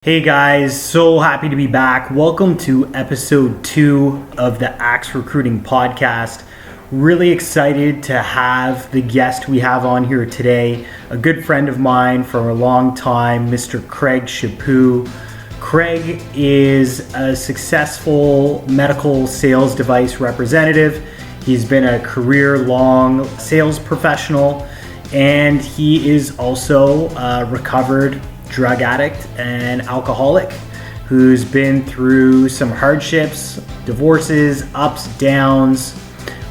Hey guys, so happy to be back. Welcome to episode 2 of the Axe Recruiting Podcast. Really excited to have the guest we have on here today, a good friend of mine for a long time, Mr. Craig Chaput. Craig is a successful medical sales device representative. He's been a career-long sales professional, and he is also a recovered drug addict and alcoholic who's been through some hardships, divorces, ups, downs,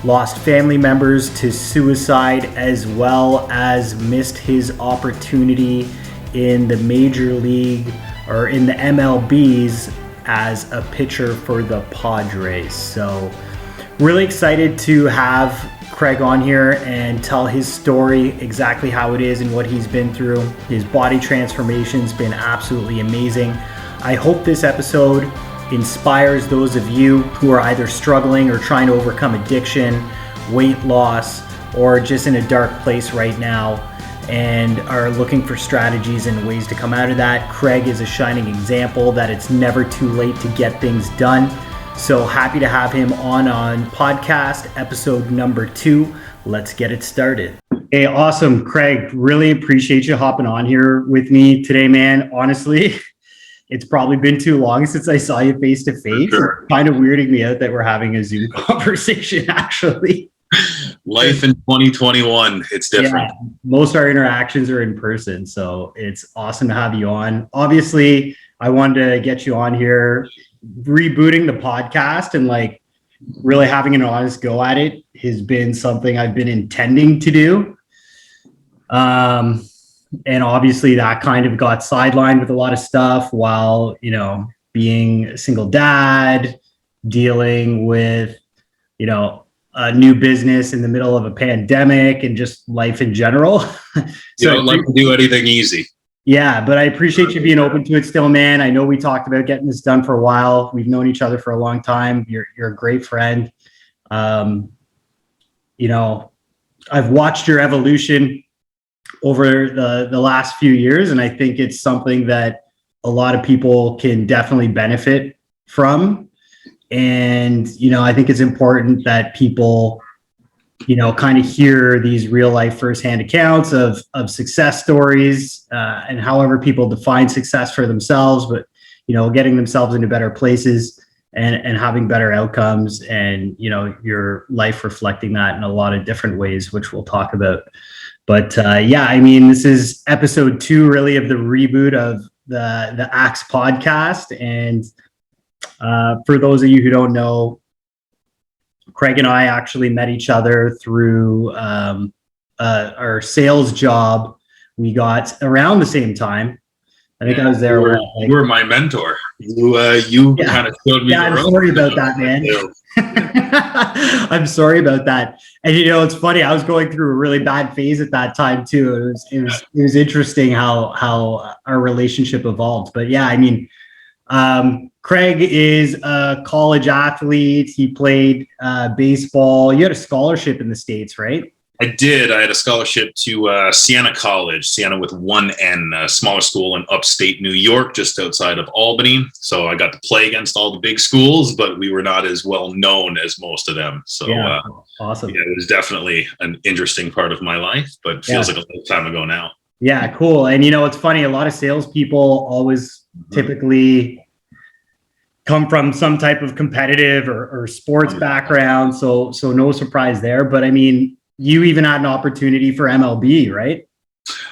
lost family members to suicide, as well as missed his opportunity in the major league or in the MLBs as a pitcher for the Padres. So really excited to have Craig on here and tell his story, exactly how it is and what he's been through. His body transformation's been absolutely amazing. I hope this episode inspires those of you who are either struggling or trying to overcome addiction, weight loss, or just in a dark place right now and are looking for strategies and ways to come out of that. Craig is a shining example that it's never too late to get things done. So happy to have him on podcast episode number 2. Let's get it started. Hey, awesome. Craig, really appreciate you hopping on here with me today, man. Honestly, it's probably been too long since I saw you face to face. Sure. It's kind of weirding me out that we're having a Zoom conversation, actually. Life in 2021, it's different. Yeah, most of our interactions are in person, so it's awesome to have you on. Obviously, I wanted to get you on here. Rebooting the podcast and like really having an honest go at it has been something I've been intending to do. And obviously that kind of got sidelined with a lot of stuff while, being a single dad, dealing with, a new business in the middle of a pandemic and just life in general. So You don't like to do anything easy. Yeah, but I appreciate you being open to it still, man. I know we talked about getting this done for a while. We've known each other for a long time. You're a great friend. I've watched your evolution over the last few years, and I think it's something that a lot of people can definitely benefit from. And, I think it's important that people kind of hear these real life firsthand accounts of success stories and however people define success for themselves, but, getting themselves into better places and having better outcomes and, your life reflecting that in a lot of different ways, which we'll talk about. But this is episode 2 really of the reboot of the Axe podcast. And for those of you who don't know, Craig and I actually met each other through our sales job we got around the same time. I think I was there. You were my mentor. You kind of showed me. Yeah, I'm sorry about that, man. I'm sorry about that. And it's funny. I was going through a really bad phase at that time too. It was interesting how our relationship evolved. But yeah, Craig is a college athlete. He played baseball. You had a scholarship in the States, right? I did. I had a scholarship to Siena College, Siena with one N, a smaller school in upstate New York, just outside of Albany. So I got to play against all the big schools, but we were not as well known as most of them. So yeah, awesome. Yeah, it was definitely an interesting part of my life, but feels like a lifetime ago now. Yeah, cool. And it's funny. A lot of salespeople always typically come from some type of competitive or sports background. So no surprise there. But you even had an opportunity for MLB, right?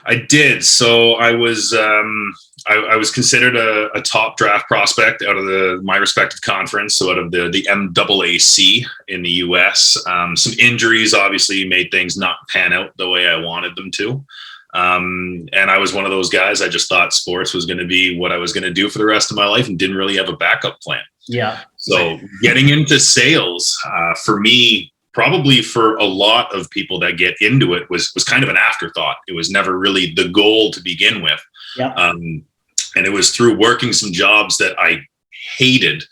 I did. So I was I was considered a top draft prospect out of my respective conference, so out of the MAAC in the US. Some injuries obviously made things not pan out the way I wanted them to. And I was one of those guys. I just thought sports was going to be what I was going to do for the rest of my life and didn't really have a backup plan. Yeah. So getting into sales for me, probably for a lot of people that get into it, was kind of an afterthought. It was never really the goal to begin with. Yeah. And it was through working some jobs that I hated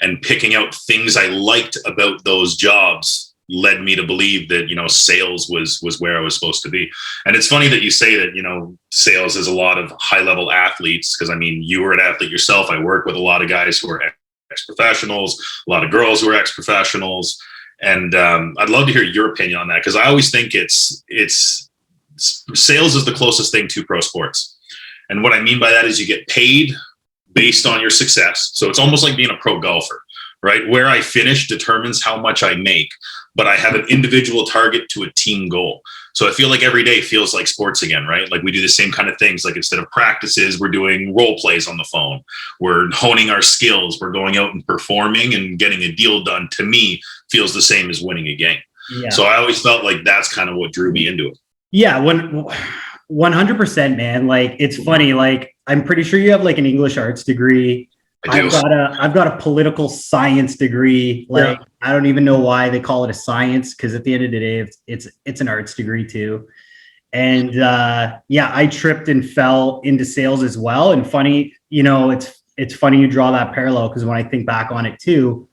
and picking out things I liked about those jobs led me to believe that, sales was where I was supposed to be. And it's funny that you say that, sales is a lot of high level athletes, because I mean, you were an athlete yourself. I work with a lot of guys who are ex-professionals, a lot of girls who are ex-professionals. And I'd love to hear your opinion on that, because I always think it's sales is the closest thing to pro sports. And what I mean by that is you get paid based on your success. So it's almost like being a pro golfer, right? Where I finish determines how much I make, but I have an individual target to a team goal. So I feel like every day feels like sports again, right? Like we do the same kind of things. Like instead of practices, we're doing role plays on the phone. We're honing our skills. We're going out and performing and getting a deal done. To me, feels the same as winning a game. Yeah. So I always felt like that's kind of what drew me into it. Yeah, 100%, man. Like, it's funny. Like, I'm pretty sure you have like an English arts degree. I've got a political science degree. Like, yeah. I don't even know why they call it a science, because at the end of the day, it's an arts degree too. And I tripped and fell into sales as well. And funny, it's funny you draw that parallel, because when I think back on it too,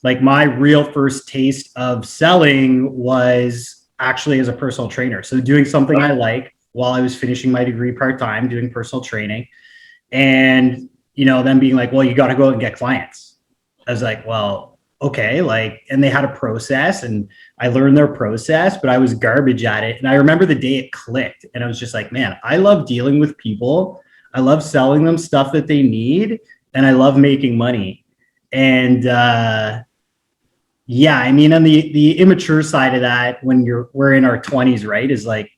like my real first taste of selling was actually as a personal trainer. So doing something I like while I was finishing my degree part-time, doing personal training, and them being like, well, you got to go out and get clients. I was like, well, okay. Like, and they had a process, and I learned their process, but I was garbage at it. And I remember the day it clicked, and I was just like, man, I love dealing with people. I love selling them stuff that they need, and I love making money. And, I mean, on the immature side of that, when we're in our 20s, right, is like,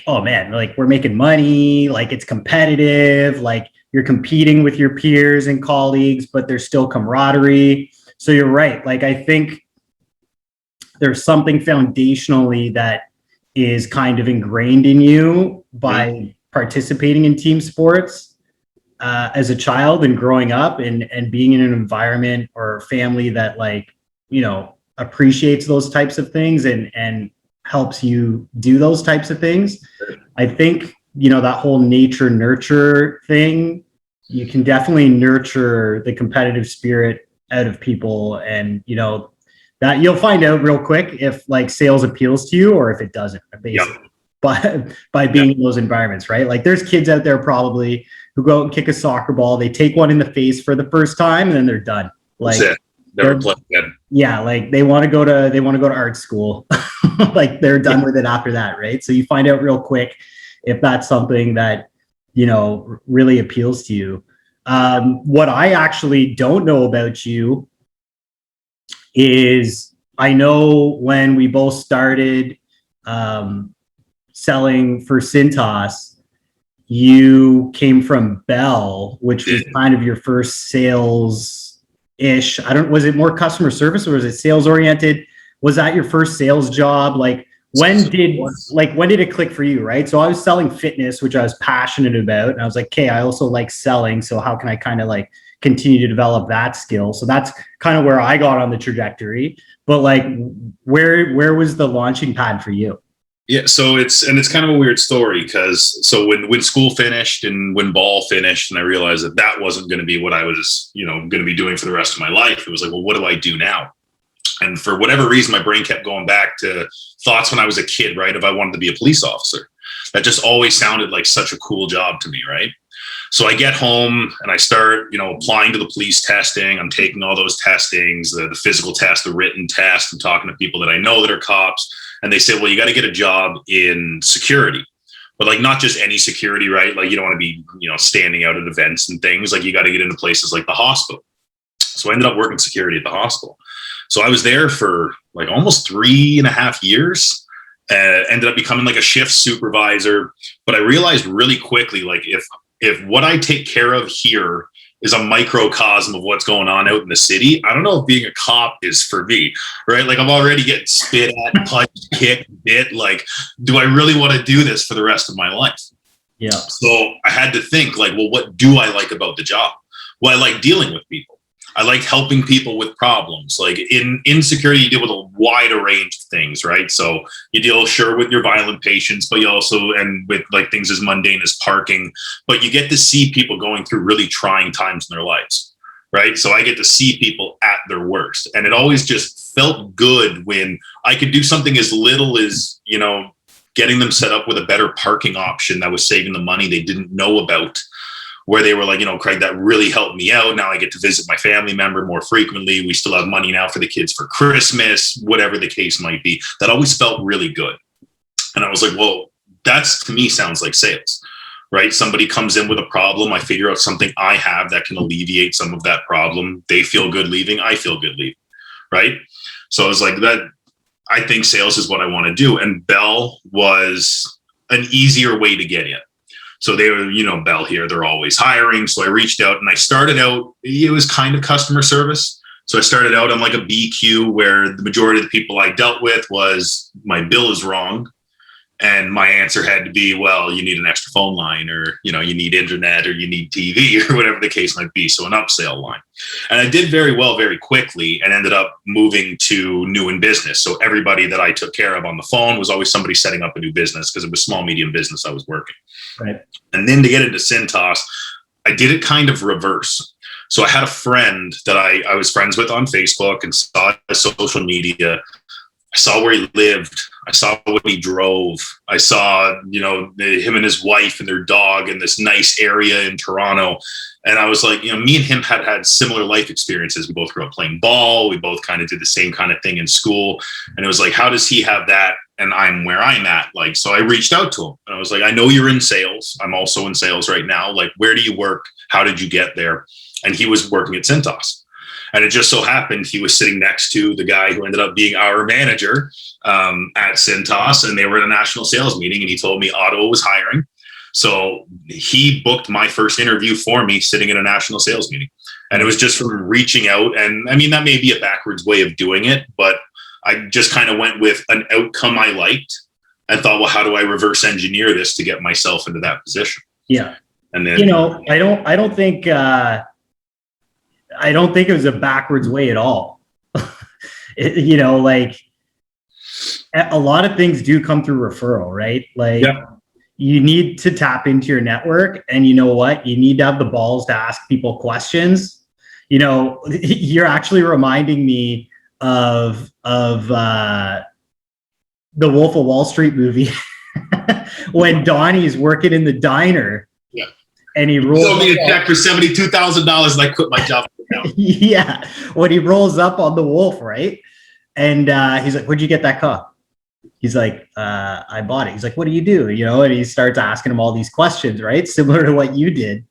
oh man, like we're making money, like it's competitive, like you're competing with your peers and colleagues, but there's still camaraderie. So you're right. Like, I think there's something foundationally that is kind of ingrained in you by participating in team sports as a child and growing up and being in an environment or family that appreciates those types of things and helps you do those types of things. I think, that whole nature nurture thing, you can definitely nurture the competitive spirit out of people. And, that you'll find out real quick if like sales appeals to you or if it doesn't, basically. Yep. by being in those environments, right? Like there's kids out there probably who go out and kick a soccer ball. They take one in the face for the first time and then they're done. Like, never play again. Yeah, like they want to go to art school. Like they're done with it after that, right? So you find out real quick if that's something that really appeals to you. What I actually don't know about you is I know when we both started selling for Cintas, you came from Bell, which was kind of your first sales-ish. Was it more customer service or was it sales oriented? Was that your first sales job? Like when did it click for you, right? So I was selling fitness, which I was passionate about. And I was like, okay, I also like selling. So how can I kind of like continue to develop that skill? So that's kind of where I got on the trajectory. But like, where was the launching pad for you? Yeah, so it's kind of a weird story because when school finished and when ball finished, and I realized that wasn't going to be what I was, going to be doing for the rest of my life. It was like, well, what do I do now? And for whatever reason, my brain kept going back to thoughts when I was a kid, right? If I wanted to be a police officer, that just always sounded like such a cool job to me, right? So I get home and I start, applying to the police testing. I'm taking all those testings, the physical test, the written test. I'm talking to people that I know that are cops. And they say, well, you got to get a job in security, but like not just any security, right? Like you don't want to be, standing out at events and things. Like you got to get into places like the hospital. So I ended up working security at the hospital. So I was there for like almost 3.5 years. Ended up becoming like a shift supervisor. But I realized really quickly, like if what I take care of here is a microcosm of what's going on out in the city, I don't know if being a cop is for me, right? Like I'm already getting spit at, punched, kicked, bit. Like, do I really want to do this for the rest of my life? Yeah. So I had to think like, well, what do I like about the job? Well, I like dealing with people. I like helping people with problems. Like in security, you deal with a wide range of things, right? So you deal with your violent patients, but you also, and with like things as mundane as parking, but you get to see people going through really trying times in their lives. right? So I get to see people at their worst. And it always just felt good when I could do something as little as, getting them set up with a better parking option that was saving the money they didn't know about, where they were like, Craig, that really helped me out. Now I get to visit my family member more frequently. We still have money now for the kids for Christmas, whatever the case might be. That always felt really good. And I was like, well, that's, to me, sounds like sales, right? Somebody comes in with a problem. I figure out something I have that can alleviate some of that problem. They feel good leaving. I feel good leaving, right? So I was like, that. I think sales is what I want to do. And Bell was an easier way to get in. So they were, Bell here, they're always hiring. So I reached out and I started out, it was kind of customer service. So I started out on like a BQ where the majority of the people I dealt with was my bill is wrong. And my answer had to be, well, you need an extra phone line, or, you need internet, or you need TV, or whatever the case might be. So an upsell line. And I did very well very quickly and ended up moving to new in business. So everybody that I took care of on the phone was always somebody setting up a new business, because it was small, medium business I was working. Right. And then to get into Cintas, I did it kind of reverse. So I had a friend that I was friends with on Facebook and saw his social media. I saw where he lived. I saw what he drove. I saw, him and his wife and their dog in this nice area in Toronto. And I was like, me and him had similar life experiences. We both grew up playing ball. We both kind of did the same kind of thing in school. And it was like, how does he have that? And I'm where I'm at. Like, so I reached out to him and I was like, I know you're in sales. I'm also in sales right now. Like, where do you work? How did you get there? And he was working at Cintas. And it just so happened he was sitting next to the guy who ended up being our manager at Cintas, and they were at a national sales meeting, and he told me Ottawa was hiring. So he booked my first interview for me sitting at a national sales meeting. And it was just from reaching out. And I mean, that may be a backwards way of doing it, but I just kind of went with an outcome I liked and thought, well, how do I reverse engineer this to get myself into that position? Yeah. And then, I don't think it was a backwards way at all. Like a lot of things do come through referral, right? Like you need to tap into your network, and you know what? You need to have the balls to ask people questions. You're actually reminding me of the Wolf of Wall Street movie when Donnie's working in the diner. Yeah. And he rolls. He me a check for $72,000 and I quit my job. Yeah. When he rolls up on the Wolf, right? And he's like, where'd you get that car? He's like, I bought it. He's like, what do you do? And he starts asking him all these questions, right? Similar to what you did.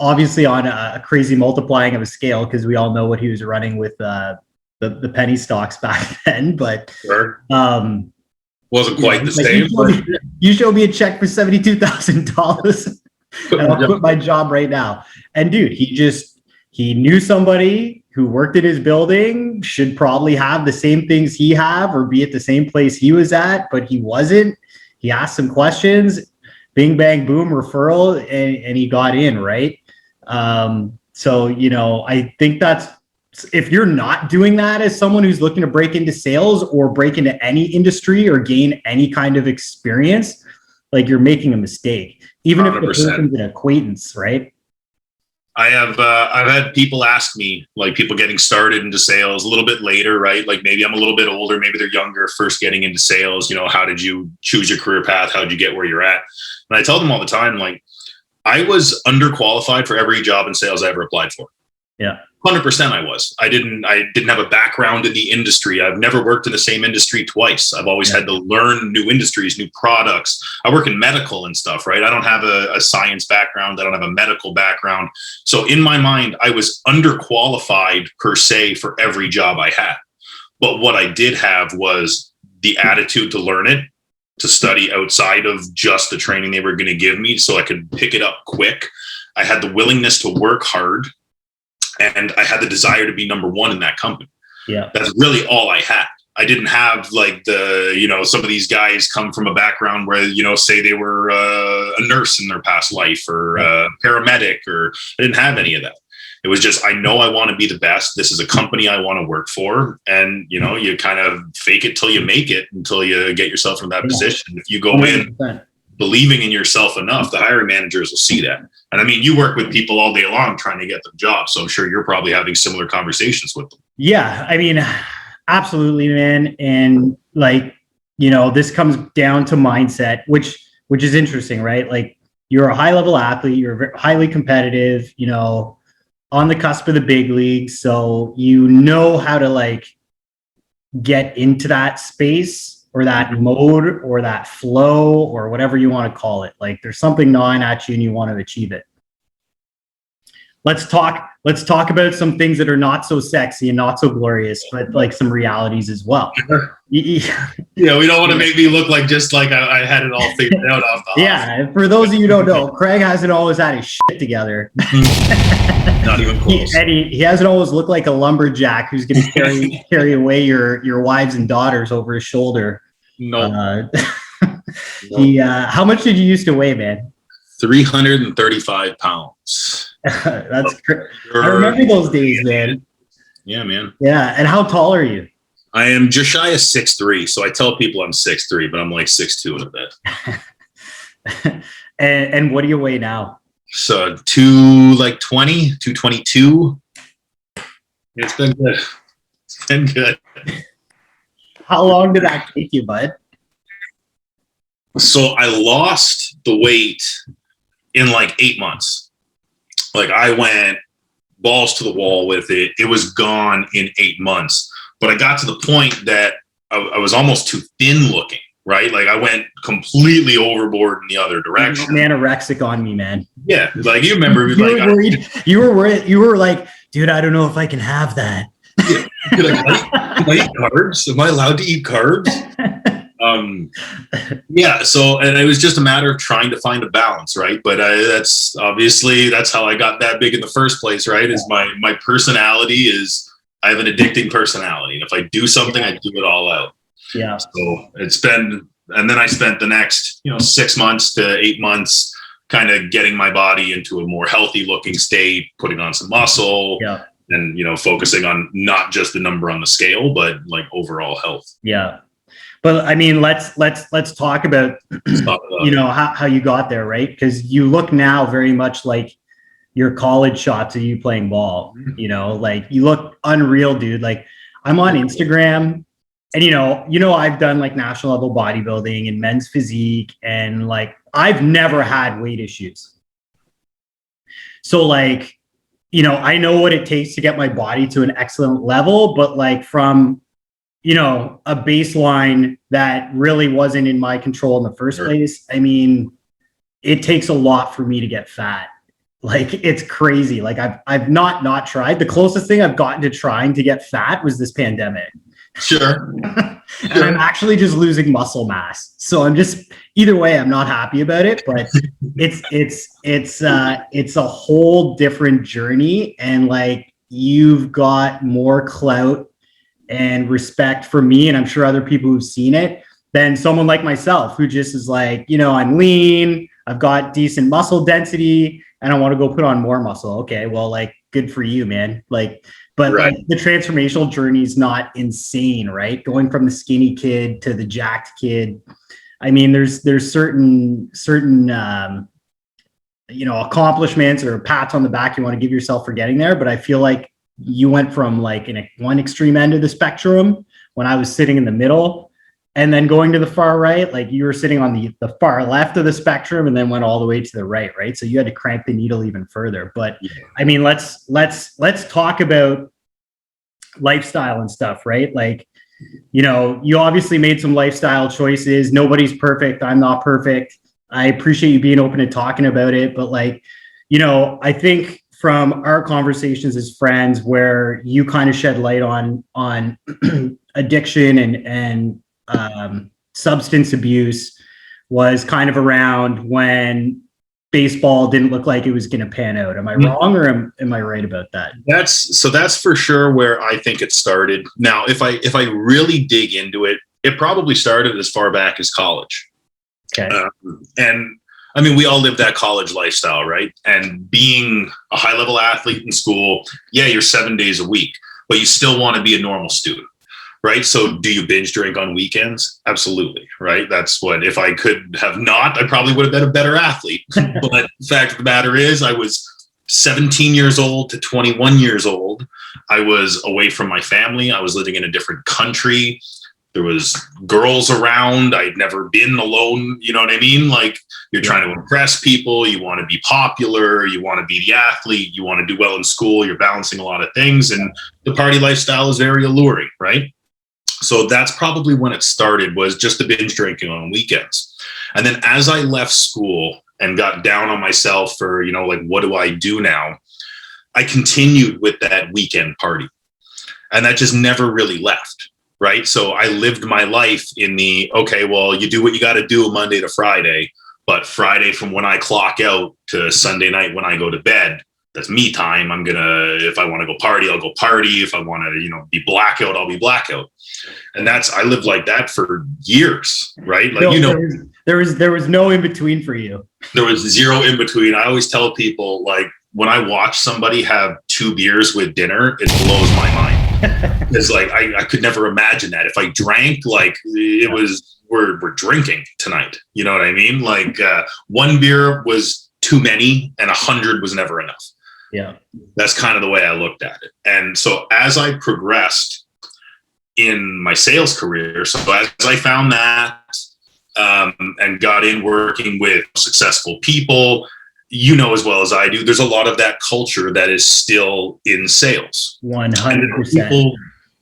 Obviously on a crazy multiplying of a scale, because we all know what he was running with the penny stocks back then. But sure. Wasn't quite the same. You show me a check for $72,000 and I'll quit my job right now. And dude, he knew somebody who worked in his building, should probably have the same things he have or be at the same place he was at, but he wasn't. He asked some questions, bing, bang, boom, referral, and he got in, right? So, I think that's, if you're not doing that as someone who's looking to break into sales or break into any industry or gain any kind of experience, like you're making a mistake, even 100%. If the person's an acquaintance, right? I've had people ask me, like people getting started into sales a little bit later, right? Like maybe I'm a little bit older, maybe they're younger, first getting into sales, how did you choose your career path? How did you get where you're at? And I tell them all the time, like I was underqualified for every job in sales I ever applied for. Yeah. 100% I was. I didn't have a background in the industry. I've never worked in the same industry twice. I've always had to learn new industries, new products. I work in medical and stuff, right? I don't have a science background. I don't have a medical background. So in my mind, I was underqualified per se for every job I had. But what I did have was the attitude to learn it, to study outside of just the training they were going to give me so I could pick it up quick. I had the willingness to work hard. And I had the desire to be number one in that company. Yeah. That's really all I had. I didn't have like some of these guys come from a background where, say they were a nurse in their past life or a paramedic, or I didn't have any of that. It was just, I know I want to be the best. This is a company I want to work for. And, you kind of fake it till you make it until you get yourself in that position. If you go 100%. In believing in yourself enough, the hiring managers will see that. And I mean, you work with people all day long trying to get them jobs, so I'm sure you're probably having similar conversations with them. Yeah, I mean, absolutely, man. And like, this comes down to mindset, which is interesting, right? Like, you're a high level athlete, you're highly competitive, on the cusp of the big leagues, so you know how to like get into that space or that mode or that flow or whatever you want to call it. Like, there's something gnawing at you and you want to achieve it. Let's talk about some things that are not so sexy and not so glorious, but like some realities as well. Yeah, we don't want to make me look like just like I had it all figured out off the Yeah, for those of you who don't know, Craig hasn't always had his shit together. Not even close. He hasn't always looked like a lumberjack who's going to carry away your wives and daughters over his shoulder. No. How much did you used to weigh, man? 335 pounds. That's I remember those days, man. Yeah, man. Yeah, and how tall are you? I am just shy of 6'3", so I tell people I'm 6'3", but I'm like 6'2" in a bit. and what do you weigh now? So 222. It's been good. It's been good. How long did that take you, bud? So I lost the weight in like 8 months. Like, I went balls to the wall with it. It was gone in 8 months. But I got to the point that I was almost too thin looking, right? Like, I went completely overboard in the other direction. You're anorexic on me, man. Yeah, like, you remember, you were worried. You were worried. You were like, dude, I don't know if I can have that. Yeah. Can I eat carbs? Am I allowed to eat carbs? Yeah. So, and it was just a matter of trying to find a balance, right? But that's how I got that big in the first place, right? Is my personality is, I have an addicting personality, and if I do something, I do it all out. Yeah. So and then I spent the next 6 months to 8 months kind of getting my body into a more healthy looking state, putting on some muscle. Yeah. And focusing on not just the number on the scale, but like overall health. Yeah. But I mean, let's talk about how you got there, right? Because you look now very much like your college shots of you playing ball. Like, you look unreal, dude. Like, I'm on Instagram, and I've done like national level bodybuilding and men's physique, and like, I've never had weight issues. So like, I know what it takes to get my body to an excellent level, but like, from a baseline that really wasn't in my control in the first place. I mean, it takes a lot for me to get fat. Like, it's crazy. Like, I've not tried. The closest thing I've gotten to trying to get fat was this pandemic. Sure. And I'm actually just losing muscle mass. So I'm just, either way, I'm not happy about it, but it's a whole different journey. And like, you've got more clout and respect for me, and I'm sure other people who've seen it, than someone like myself who just is like, I'm lean, I've got decent muscle density, and I want to go put on more muscle. Okay, well, like, good for you, man. Like, but right. Like, the transformational journey is not insane, right? Going from the skinny kid to the jacked kid. I mean, there's certain accomplishments or pats on the back you want to give yourself for getting there, but I feel like you went from like in one extreme end of the spectrum when I was sitting in the middle, and then going to the far right, like you were sitting on the far left of the spectrum, and then went all the way to the right. So you had to crank the needle even further. But I mean, let's talk about lifestyle and stuff, right? Like, you obviously made some lifestyle choices. Nobody's perfect. I'm not perfect. I appreciate you being open and talking about it. But like, I think from our conversations as friends, where you kind of shed light on addiction and substance abuse, was kind of around when baseball didn't look like it was going to pan out. Am I wrong, or am I right about that? That's for sure where I think it started. Now, if I really dig into it, it probably started as far back as college. Okay. And I mean, we all live that college lifestyle, right? And being a high level athlete in school, yeah, you're 7 days a week, but you still want to be a normal student, right? So do you binge drink on weekends? Absolutely, right? That's what, if I could have not, I probably would have been a better athlete. But the fact of the matter is, I was 17 years old to 21 years old. I was away from my family. I was living in a different country. There was girls around. I'd never been alone. You know what I mean? Like, you're trying to impress people. You want to be popular. You want to be the athlete. You want to do well in school. You're balancing a lot of things. And the party lifestyle is very alluring, right? So that's probably when it started, was just the binge drinking on weekends. And then as I left school and got down on myself for, you know, like, what do I do now? I continued with that weekend party. And that just never really left. Right. So I lived my life in the, okay, well, you do what you got to do Monday to Friday, but Friday from when I clock out to Sunday night when I go to bed, that's me time. I'm going to, if I want to go party, I'll go party. If I want to, you know, be blackout, I'll be blackout. And I lived like that for years. Right. Like, you know, there was no in between for you. There was zero in between. I always tell people, like, when I watch somebody have 2 beers with dinner, it blows my mind. It's like, I could never imagine that. If I drank, like, it was, we're drinking tonight. You know what I mean? Like, 1 beer was too many and 100 was never enough. Yeah. That's kind of the way I looked at it. And so as I progressed in my sales career, so as I found that, and got in working with successful people, you know, as well as I do, there's a lot of that culture that is still in sales. 100%.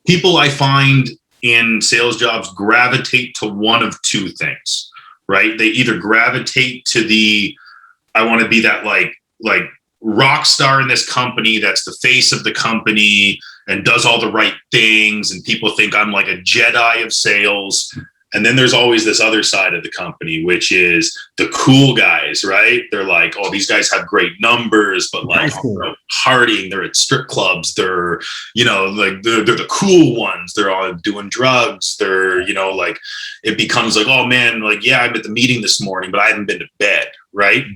People I find in sales jobs gravitate to one of two things, right? They either gravitate to the, I want to be that like rock star in this company that's the face of the company and does all the right things, and people think I'm like a Jedi of sales. And then there's always this other side of the company, which is the cool guys, right? They're like, oh, these guys have great numbers, but like they're partying, they're at strip clubs, they're, you know, like they're the cool ones. They're all doing drugs. They're, you know, like, it becomes like, oh man, like, yeah, I'm at the meeting this morning, but I haven't been to bed, right?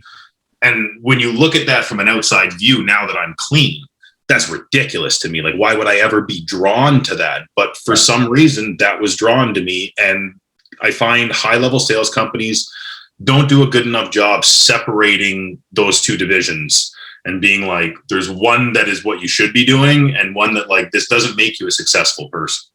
And when you look at that from an outside view, now that I'm clean, that's ridiculous to me. Like, why would I ever be drawn to that? But for some reason, that was drawn to me. And I find high-level sales companies don't do a good enough job separating those two divisions and being like, there's one that is what you should be doing and one that, like, this doesn't make you a successful person.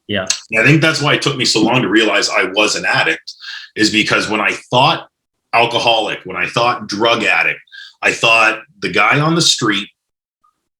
Yeah. And I think that's why it took me so long to realize I was an addict, is because when I thought alcoholic, when I thought drug addict, I thought the guy on the street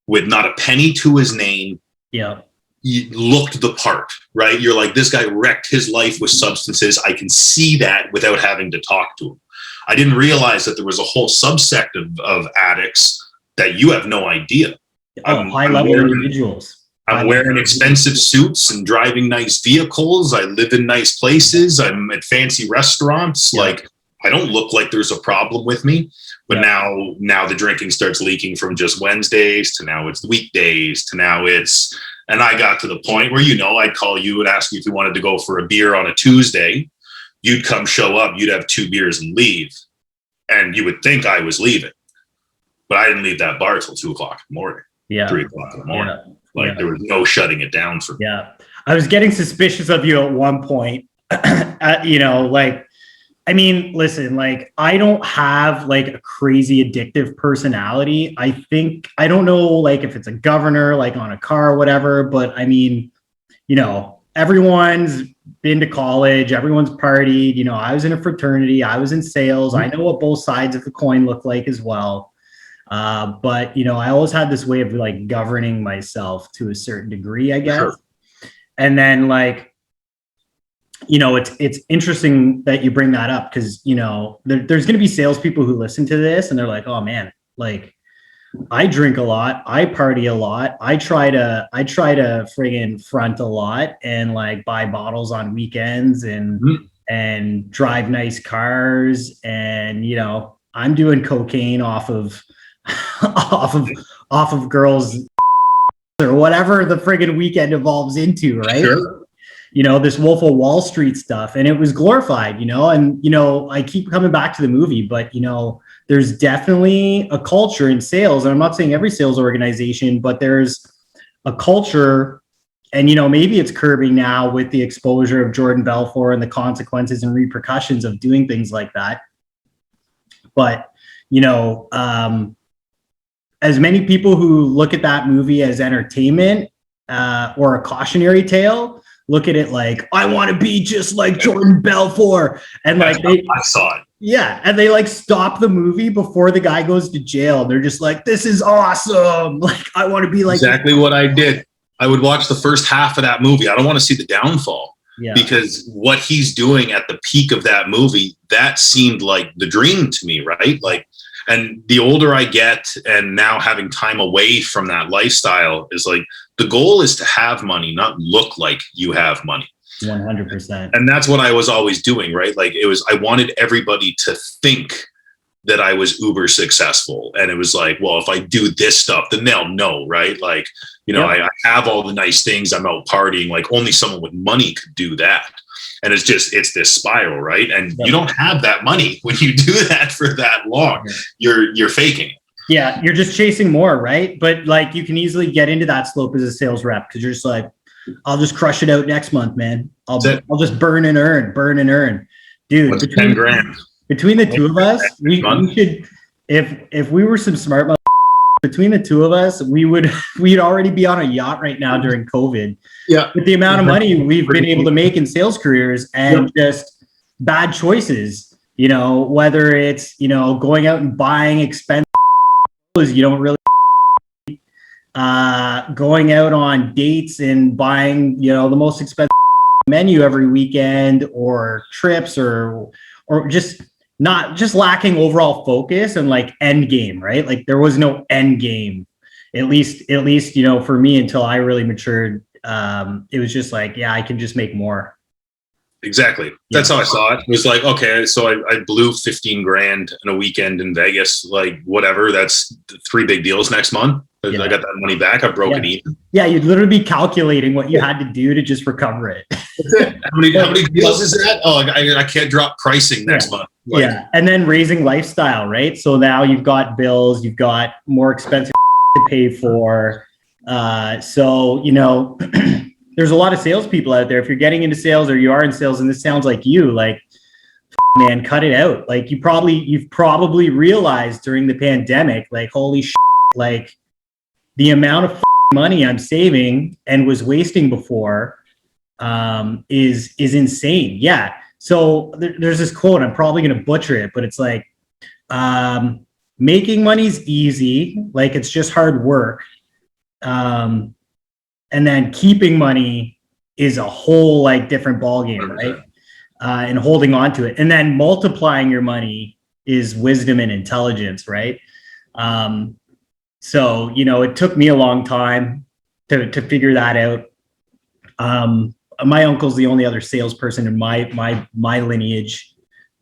with not a penny to his name. Yeah. Looked the part, right? You're like, this guy wrecked his life with substances. I can see that without having to talk to him. I didn't realize that there was a whole subsect of addicts that you have no idea. High-level individuals. I'm wearing expensive suits and driving nice vehicles. I live in nice places. I'm at fancy restaurants. Yeah. Like, I don't look like there's a problem with me. But now the drinking starts leaking from just Wednesdays to now it's weekdays to now it's... And I got to the point where, you know, I'd call you and ask you if you wanted to go for a beer on a Tuesday. You'd come show up, you'd have 2 beers and leave. And you would think I was leaving. But I didn't leave that bar till 2 o'clock in the morning. Yeah. 3 o'clock in the morning. There was no shutting it down for me. Yeah. I was getting suspicious of you at one point. You know, like, I mean, listen, like, I don't have like a crazy addictive personality. I think, I don't know, like, if it's a governor, like on a car or whatever, but I mean, you know, everyone's been to college, everyone's partied, you know, I was in a fraternity, I was in sales. I know what both sides of the coin look like as well. But, you know, I always had this way of like governing myself to a certain degree, I guess. Sure. And then, like, you know, it's interesting that you bring that up, because, you know, there's going to be salespeople who listen to this and they're like, oh man, like, I drink a lot, I party a lot, I try to friggin' front a lot and like buy bottles on weekends and drive nice cars, and, you know, I'm doing cocaine off of girls or whatever the friggin' weekend evolves into, right? Sure. You know, this Wolf of Wall Street stuff, and it was glorified, you know, and, you know, I keep coming back to the movie, but, you know, there's definitely a culture in sales, and I'm not saying every sales organization, but there's a culture and you know, maybe it's curbing now with the exposure of Jordan Belfort and the consequences and repercussions of doing things like that. But you know, as many people who look at that movie as entertainment or a cautionary tale look at it like, I want to be just like Jordan Belfort, and like I saw it. Yeah, and they like stop the movie before the guy goes to jail. They're just like, this is awesome. Like, I want to be like exactly what I did. I would watch the first half of that movie. I don't want to see the downfall, because what he's doing at the peak of that movie, that seemed like the dream to me, right? Like, and the older I get, and now having time away from that lifestyle, is like, the goal is to have money, not look like you have money. 100%. And that's what I was always doing, right? Like, I wanted everybody to think that I was uber successful. And it was like, well, if I do this stuff, then they'll know, right? Like, you know, I have all the nice things. I'm out partying. Like, only someone with money could do that. And it's this spiral, right? And you don't have that money when you do that for that long. You're faking it. Yeah, you're just chasing more, right? But like, you can easily get into that slope as a sales rep, because you're just like, I'll just crush it out next month, man. I'll just burn and earn. Dude, what's 10 grand? Between the two of us, we should, if we were some smart between the two of us, we'd already be on a yacht right now during COVID. Yeah. With the amount of money we've been able to make in sales careers, and just bad choices, you know, whether it's, you know, going out and buying expensive clothes you don't really going out on dates and buying, you know, the most expensive menu every weekend, or trips, or just lacking overall focus and like end game, right? Like, there was no end game, at least, you know, for me, until I really matured. It was just like, yeah, I can just make more. Exactly. That's how I saw it. It was like, okay, so I blew 15 grand in a weekend in Vegas, like, whatever, that's 3 big deals next month. I got that money back. I broke it even. Yeah, you'd literally be calculating what you had to do to just recover it. That's it. How many deals is that? Oh, I can't drop pricing next month. Like, and then raising lifestyle, right? So now you've got bills, you've got more expensive to pay for. So, you know, there's a lot of salespeople out there. If you're getting into sales, or you are in sales, and this sounds like you, like, man, cut it out. Like, you've probably realized during the pandemic, like, holy shit, like, the amount of money I'm saving and was wasting before is insane. Yeah. So there's this quote, I'm probably going to butcher it, but it's like, making money's easy. Like, it's just hard work. And then keeping money is a whole like different ballgame, right? And holding on to it. And then multiplying your money is wisdom and intelligence, right? So, you know, it took me a long time to figure that out. My uncle's the only other salesperson in my lineage.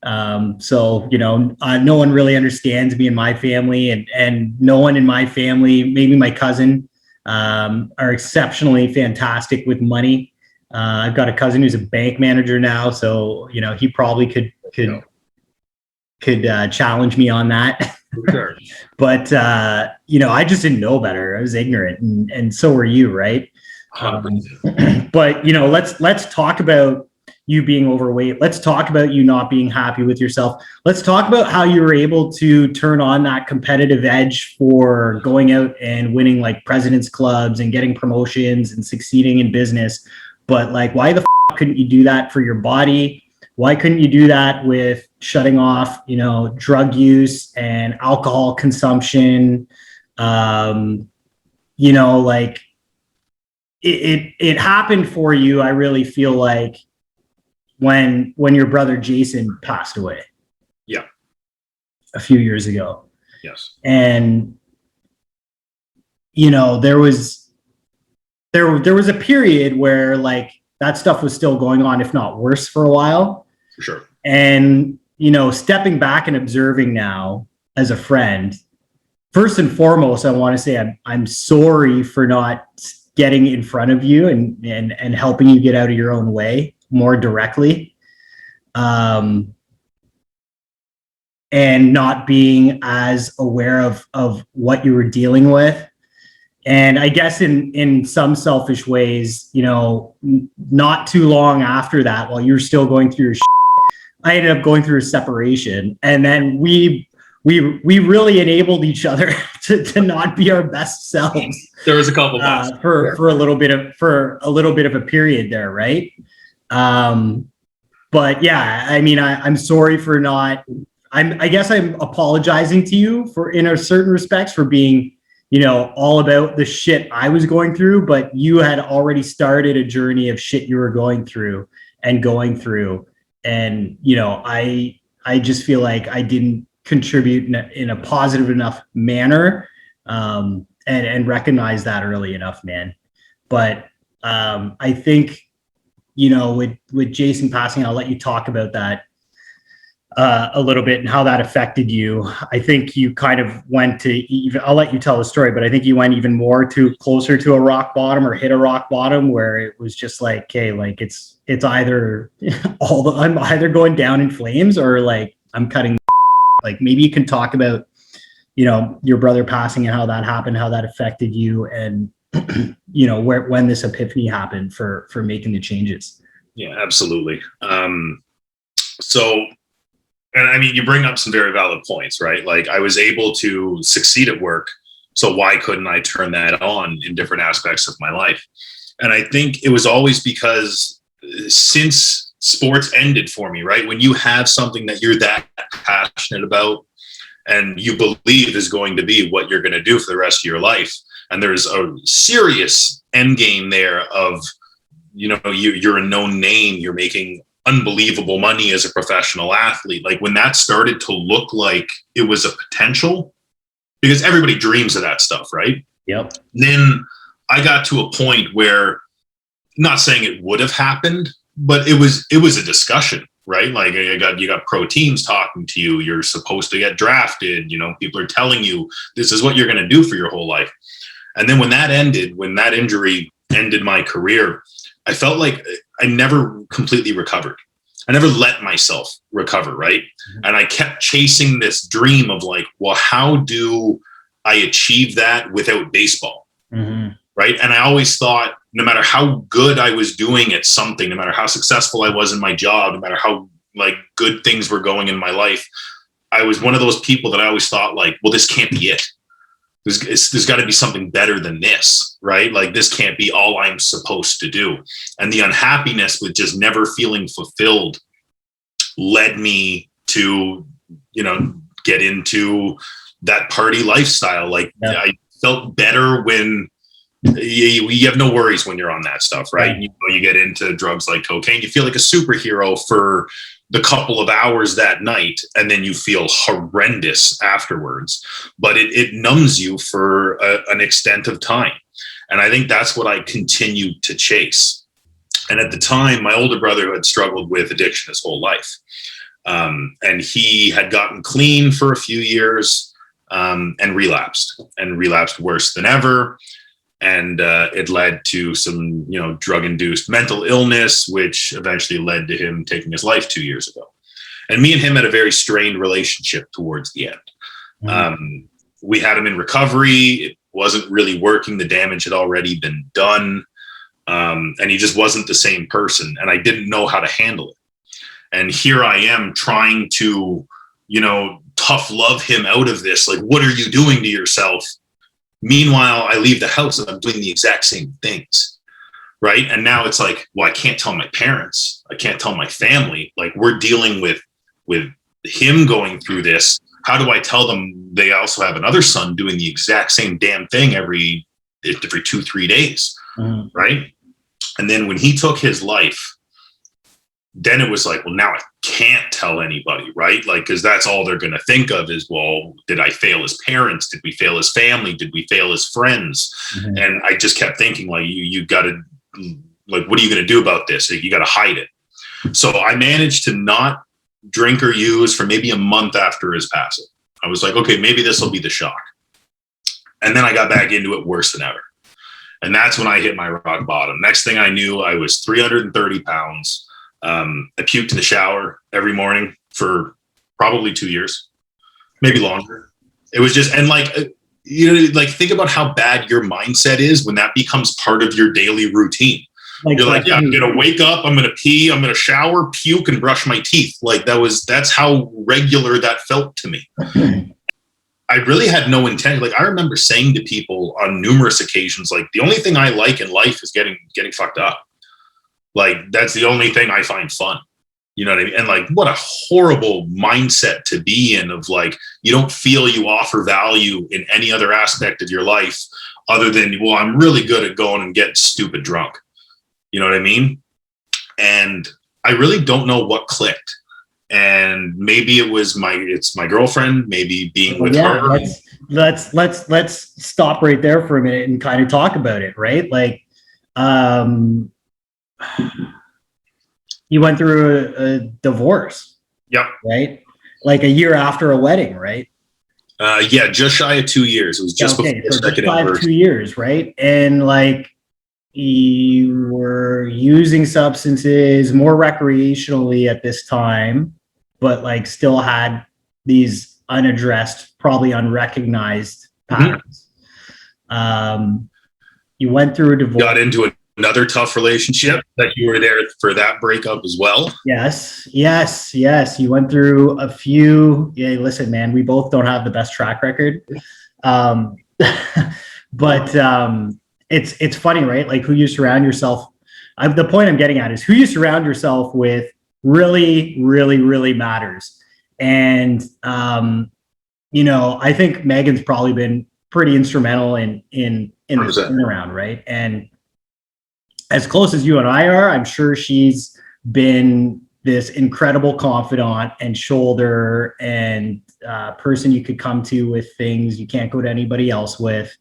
So, you know, no one really understands me and my family, and no one in my family, maybe my cousin, are exceptionally fantastic with money. I've got a cousin who's a bank manager now, so, you know, he probably could challenge me on that. Sure. But you know, I just didn't know better. I was ignorant, and so were you, right? But you know, let's talk about you being overweight. Let's talk about you not being happy with yourself. Let's talk about how you were able to turn on that competitive edge for going out and winning like president's clubs and getting promotions and succeeding in business. But like, why the couldn't you do that for your body? Why couldn't you do that with shutting off, you know, drug use and alcohol consumption? You know, like it happened for you. I really feel like when your brother Jason passed away. Yeah. A few years ago. Yes. And you know, there was a period where like that stuff was still going on, if not worse, for a while. For sure. And, you know, stepping back and observing now as a friend, first and foremost, I want to say I'm sorry for not getting in front of you and helping you get out of your own way more directly. And not being as aware of what you were dealing with. And I guess in some selfish ways, you know, not too long after that, while you're still going through your I ended up going through a separation, and then we really enabled each other to not be our best selves. There was a couple months for a little bit of a period there, right? But yeah, I mean, I'm sorry for not. I guess I'm apologizing to you for, in a certain respects, for being, you know, all about the shit I was going through, but you had already started a journey of shit you were going through and going through. And, you know, I just feel like I didn't contribute in a positive enough manner, and recognize that early enough, man. But I think, you know, with Jason passing, I'll let you talk about that a little bit and how that affected you. I think you kind of went to even, I'll let you tell the story, but I think you went even more to closer to a rock bottom, or hit a rock bottom, where it was just like, okay, like it's either I'm either going down in flames, or like I'm cutting. Like, maybe you can talk about, you know, your brother passing and how that happened, how that affected you, and you know, when this epiphany happened for making the changes. Yeah, absolutely. So, and I mean, you bring up some very valid points, right? Like, I was able to succeed at work, so why couldn't I turn that on in different aspects of my life? And I think it was always because since sports ended for me, right? When you have something that you're that passionate about and you believe is going to be what you're going to do for the rest of your life, and there's a serious end game there of, you know, you're a known name, you're making unbelievable money as a professional athlete. Like, when that started to look like it was a potential, because everybody dreams of that stuff, right? Yep. Then I got to a point where, not saying it would have happened, but it was a discussion, right? Like, you got pro teams talking to you. You're supposed to get drafted. You know, people are telling you this is what you're going to do for your whole life. And then when that ended, when that injury ended my career, I felt like I never completely recovered. I never let myself recover, right? Mm-hmm. And I kept chasing this dream of like, well, how do I achieve that without baseball? Mm-hmm. Right? And I always thought, no matter how good I was doing at something, no matter how successful I was in my job, no matter how like good things were going in my life, I was one of those people that I always thought like, well, this can't be it. There's got to be something better than this, right? Like, this can't be all I'm supposed to do. And the unhappiness with just never feeling fulfilled led me to, you know, get into that party lifestyle. Like, yeah. I felt better when you have no worries when you're on that stuff, right? You know, you get into drugs like cocaine, you feel like a superhero for the couple of hours that night, and then you feel horrendous afterwards. But it numbs you for an extent of time. And I think that's what I continued to chase. And at the time, my older brother had struggled with addiction his whole life. And he had gotten clean for a few years, and relapsed worse than ever. And it led to some, you know, drug-induced mental illness, which eventually led to him taking his life 2 years ago. And me and him had a very strained relationship towards the end. Mm-hmm. We had him in recovery. It wasn't really working. The damage had already been done. And he just wasn't the same person. And I didn't know how to handle it. And here I am trying to, you know, tough love him out of this. Like, what are you doing to yourself? Meanwhile, I leave the house and I'm doing the exact same things, right? And now it's like, well, I can't tell my parents. I can't tell my family. Like, we're dealing with him going through this. How do I tell them they also have another son doing the exact same damn thing every 2-3 days, right? And then when he took his life, then it was like, well, now I can't tell anybody, right? Like, because that's all they're going to think of is, well, did I fail as parents? Did we fail as family? Did we fail as friends? Mm-hmm. And I just kept thinking, like, you got to, like, what are you going to do about this? Like, you got to hide it. So I managed to not drink or use for maybe a month after his passing. I was like, okay, maybe this will be the shock. And then I got back into it worse than ever. And that's when I hit my rock bottom. Next thing I knew, I was 330 pounds. I puked in the shower every morning for probably 2 years, maybe longer. It was just, and like, like think about how bad your mindset is when that becomes part of your daily routine. Like, you're like, yeah, I'm gonna wake up, I'm gonna pee, I'm gonna shower, puke, and brush my teeth. Like that's how regular that felt to me. I really had no intent. Like I remember saying to people on numerous occasions, like the only thing I like in life is getting fucked up. Like that's the only thing I find fun. You know what I mean? And like, what a horrible mindset to be in, of like, you don't feel you offer value in any other aspect of your life other than, well, I'm really good at going and getting stupid drunk. You know what I mean? And I really don't know what clicked. And maybe it's my girlfriend, maybe being with her. Let's stop right there for a minute and kind of talk about it, right? Like, you went through a divorce. Yep. Right? Like a year after a wedding, right? Yeah, just shy of 2 years. It was just before the second anniversary. 2 years, right? And like, you were using substances more recreationally at this time, but like still had these unaddressed, probably unrecognized patterns. You went through a divorce. Got into another tough relationship that you were there for that breakup as well. Yes. You went through a few. Yeah, listen, man, we both don't have the best track record. But it's funny, right? Like who you surround yourself. The point I'm getting at is who you surround yourself with really, really, really matters. And I think Megan's probably been pretty instrumental in this turnaround, right? And as close as you and I are, I'm sure she's been this incredible confidant and shoulder and person you could come to with things you can't go to anybody else with.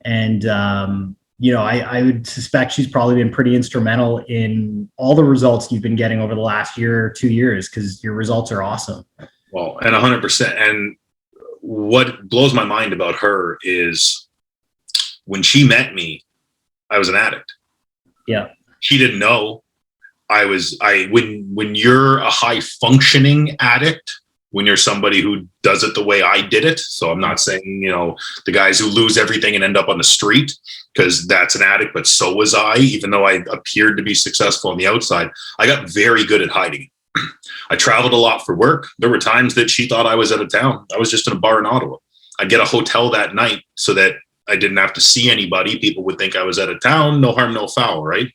And, I would suspect she's probably been pretty instrumental in all the results you've been getting over the last year or 2 years, because your results are awesome. Well, and 100%. And what blows my mind about her is when she met me, I was an addict. Yeah. She didn't know when you're a high functioning addict, when you're somebody who does it the way I did it. So I'm not saying, the guys who lose everything and end up on the street, because that's an addict, but so was I, even though I appeared to be successful on the outside. I got very good at hiding. I traveled a lot for work. There were times that she thought I was out of town. I was just in a bar in Ottawa. I'd get a hotel that night so that I didn't have to see anybody. People would think I was out of town. No harm, no foul, right?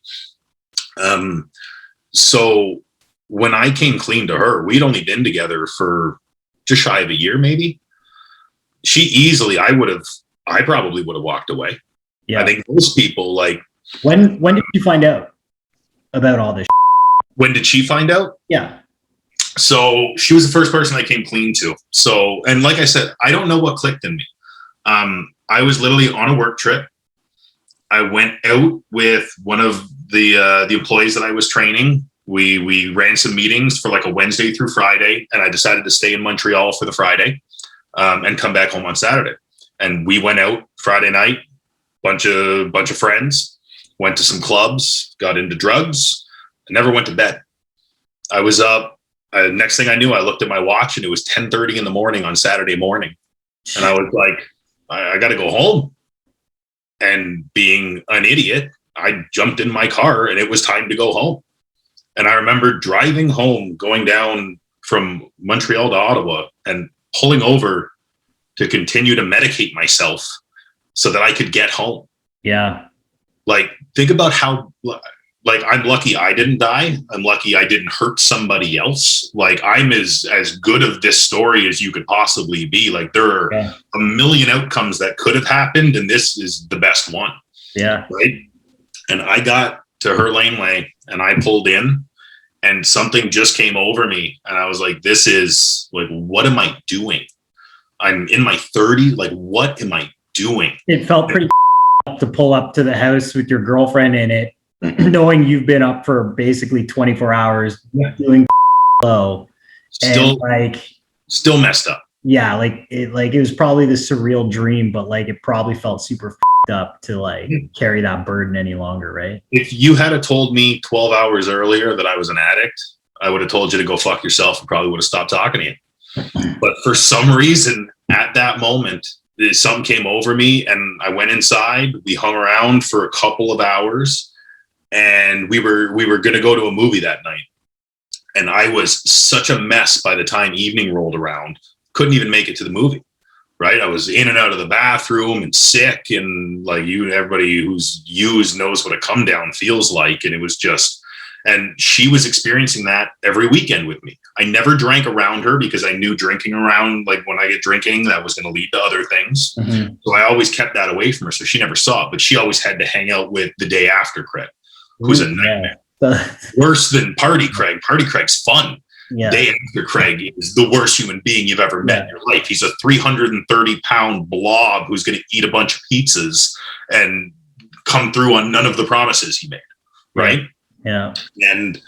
So when I came clean to her, we'd only been together for just shy of a year, maybe. I probably would have walked away. Yeah. I think most people like. When did you find out about all this? When did she find out? Yeah. So she was the first person I came clean to. So, and like I said, I don't know what clicked in me. I was literally on a work trip. I went out with one of the employees that I was training. We ran some meetings for like a Wednesday through Friday, and I decided to stay in Montreal for the Friday and come back home on Saturday. And we went out Friday night, bunch of friends, went to some clubs, got into drugs, and never went to bed. I was up. Next thing I knew, I looked at my watch and it was 10:30 in the morning on Saturday morning. And I was like, I got to go home. And being an idiot, I jumped in my car and it was time to go home. And I remember driving home, going down from Montreal to Ottawa and pulling over to continue to medicate myself so that I could get home. Yeah. Like, think about how, like, I'm lucky I didn't die. I'm lucky I didn't hurt somebody else. Like, I'm as good of this story as you could possibly be. Like, there are a million outcomes that could have happened, and this is the best one. Yeah. Right. And I got to her laneway and I pulled in and something just came over me. And I was like, this is like, what am I doing? I'm in my 30s. Like, what am I doing? It felt pretty to pull up to the house with your girlfriend in it, knowing you've been up for basically 24 hours doing low. Still messed up. Yeah. It was probably this surreal dream, but like, it probably felt super up to like carry that burden any longer, right? If you had told me 12 hours earlier that I was an addict, I would have told you to go fuck yourself and probably would have stopped talking to you. But for some reason, at that moment, something came over me, and I went inside. We hung around for a couple of hours, and we were going to go to a movie that night. And I was such a mess by the time evening rolled around. Couldn't even make it to the movie. Right, I was in and out of the bathroom and sick, and like everybody who's used knows what a come down feels like. And it was just, and she was experiencing that every weekend with me. I never drank around her because I knew drinking around, like when I get drinking, that was going to lead to other things. Mm-hmm. So I always kept that away from her. So she never saw it, but she always had to hang out with the day after Craig, who's a nightmare. Worse than Party Craig. Party Craig's fun. Yeah. Day after Craig is the worst human being you've ever met in your life. He's a 330-pound blob who's going to eat a bunch of pizzas and come through on none of the promises he made. Right? Yeah. And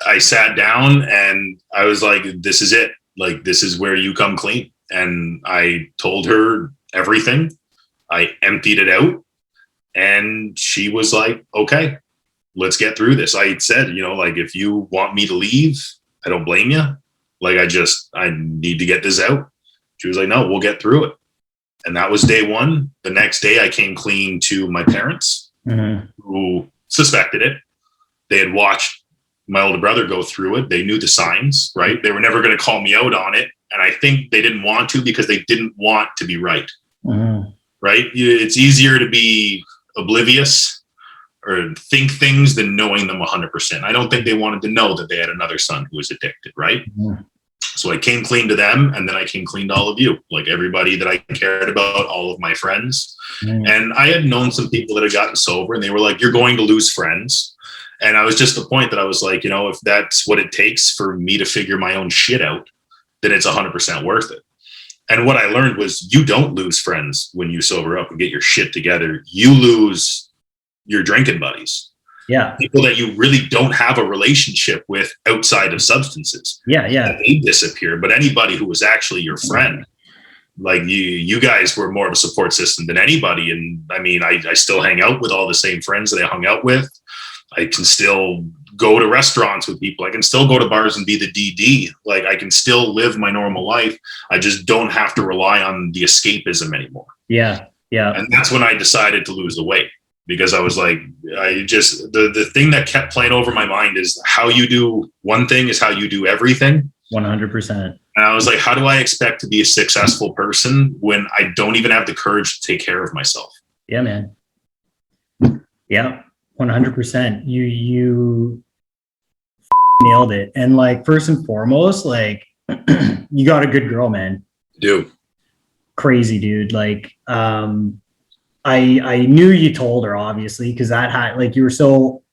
I sat down and I was like, this is it. Like, this is where you come clean. And I told her everything. I emptied it out. And she was like, okay, let's get through this. I said, like, if you want me to leave, I don't blame you. Like, I need to get this out. She was like, no, we'll get through it. And that was day one. The next day I came clean to my parents, mm-hmm. who suspected it. They had watched my older brother go through it. They knew the signs, right? They were never going to call me out on it. And I think they didn't want to because they didn't want to be right. Mm-hmm. Right? It's easier to be oblivious or think things than knowing them 100%. I don't think they wanted to know that they had another son who was addicted, right? Mm-hmm. So I came clean to them, and then I came clean to all of you, like everybody that I cared about, all of my friends. Mm-hmm. And I had known some people that had gotten sober, and they were like, you're going to lose friends. And I was just the point that I was like, if that's what it takes for me to figure my own shit out, then it's 100% worth it. And what I learned was you don't lose friends when you sober up and get your shit together. You lose your drinking buddies. Yeah. People that you really don't have a relationship with outside of substances. Yeah. Yeah. They disappear. But anybody who was actually your friend, like you guys were more of a support system than anybody. And I mean, I still hang out with all the same friends that I hung out with. I can still go to restaurants with people. I can still go to bars and be the DD. Like, I can still live my normal life. I just don't have to rely on the escapism anymore. Yeah. Yeah. And that's when I decided to lose the weight. Because I was like, the thing that kept playing over my mind is how you do one thing is how you do everything. 100%. And I was like, how do I expect to be a successful person when I don't even have the courage to take care of myself? Yeah, man. Yeah, 100%. You nailed it. And like, first and foremost, like, you got a good girl, man. I do. Crazy, dude. Like, I knew you told her, obviously, because that had, like, you were so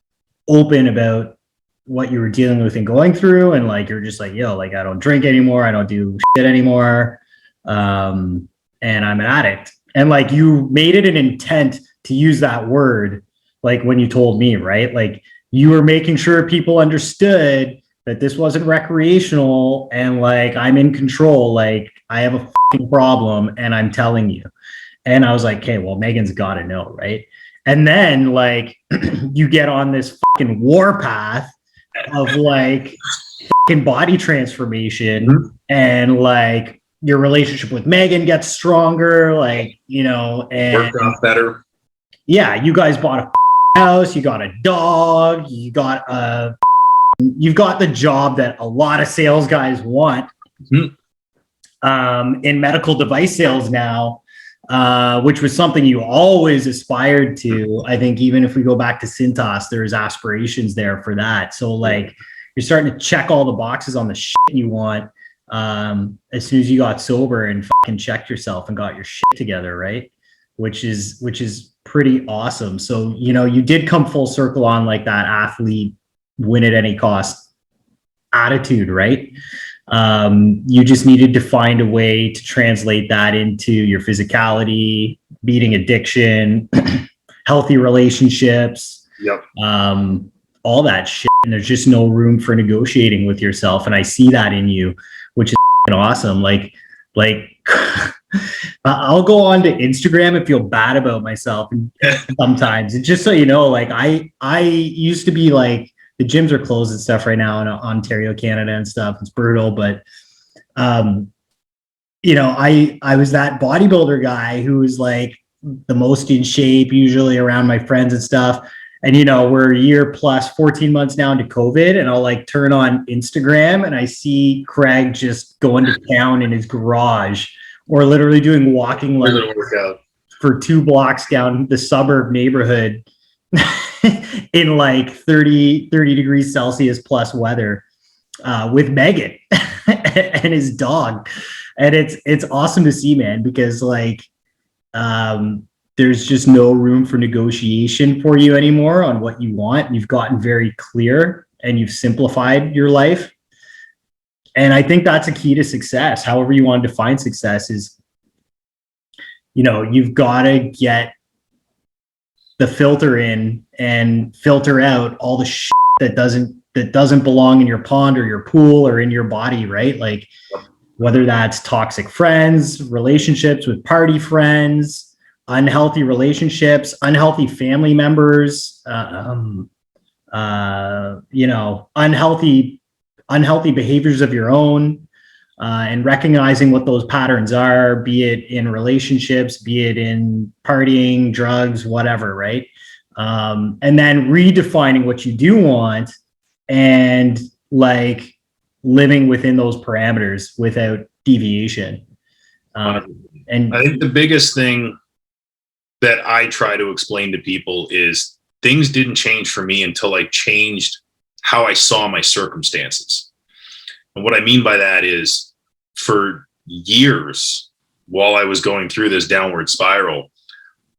open about what you were dealing with and going through, and like, you're just like, yo, like, I don't drink anymore, I don't do shit anymore, and I'm an addict. And like, you made it an intent to use that word, like when you told me, right? Like, you were making sure people understood that this wasn't recreational, and like, I'm in control, like, I have a fucking problem and I'm telling you. And I was like, okay, well, Megan's got to know, right? And then, like, you get on this fucking war path of, like, fucking body transformation, mm-hmm. and, like, your relationship with Megan gets stronger, like, and worked out better. Yeah, you guys bought a house, you got a dog, you've got the job that a lot of sales guys want, mm-hmm. In medical device sales now. Which was something you always aspired to. I think even if we go back to Cintas, there's aspirations there for that. So like, you're starting to check all the boxes on the shit you want as soon as you got sober and fucking checked yourself and got your shit together, right? Which is pretty awesome. So, you did come full circle on like that athlete win at any cost attitude, right? You just needed to find a way to translate that into your physicality, beating addiction, healthy relationships, yep. All that shit. And there's just no room for negotiating with yourself. And I see that in you, which is awesome. Like I'll go on to Instagram and feel bad about myself sometimes. It's just so you know, like I used to be like, the gyms are closed and stuff right now in Ontario, Canada and stuff. It's brutal, but I was that bodybuilder guy who was like the most in shape usually around my friends and stuff. And we're a year plus 14 months now into COVID, and I'll like turn on Instagram and I see Craig just going to town in his garage or literally doing walking like for 2 blocks down the suburb neighborhood in like 30 degrees Celsius plus weather with Megan and his dog. And it's awesome to see, man, because like there's just no room for negotiation for you anymore on what you want. You've gotten very clear and you've simplified your life. And I think that's a key to success. However you want to define success is, you've got to get the filter in and filter out all the shit that doesn't belong in your pond or your pool or in your body, right? Like whether that's toxic friends, relationships with party friends, unhealthy relationships, unhealthy family members, unhealthy behaviors of your own, and recognizing what those patterns are, be it in relationships, be it in partying, drugs, whatever, right? And then redefining what you do want and like living within those parameters without deviation. And I think the biggest thing that I try to explain to people is things didn't change for me until I changed how I saw my circumstances. And what I mean by that is for years, while I was going through this downward spiral,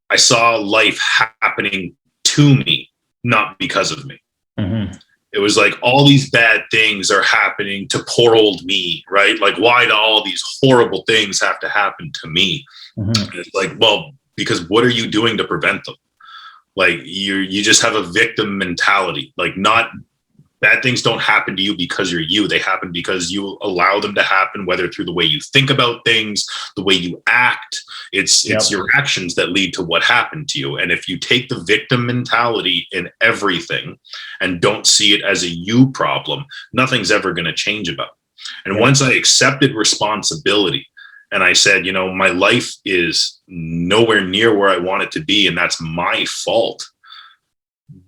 I saw life happening to me, not because of me. mm-hmm. It was like all these bad things are happening to poor old me, right? Like, why do all these horrible things have to happen to me? Mm-hmm. It's like, well, because what are you doing to prevent them? Like you just have a victim mentality. Like, not bad things don't happen to you because you're you. They happen because you allow them to happen, whether through the way you think about things, the way you act. It's your actions that lead to what happened to you. And if you take the victim mentality in everything and don't see it as a you problem, nothing's ever going to change about it. And once I accepted responsibility and I said, my life is nowhere near where I want it to be, and that's my fault.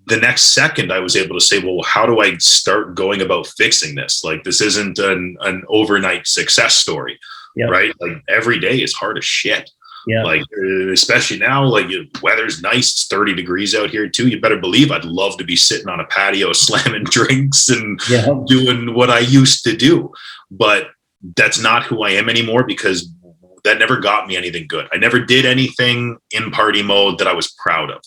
The next second I was able to say, well, how do I start going about fixing this? Like, this isn't an overnight success story, right? Like, every day is hard as shit. Yeah. Like, especially now, like, weather's nice. It's 30 degrees out here too. You better believe I'd love to be sitting on a patio, slamming drinks and doing what I used to do. But that's not who I am anymore, because that never got me anything good. I never did anything in party mode that I was proud of.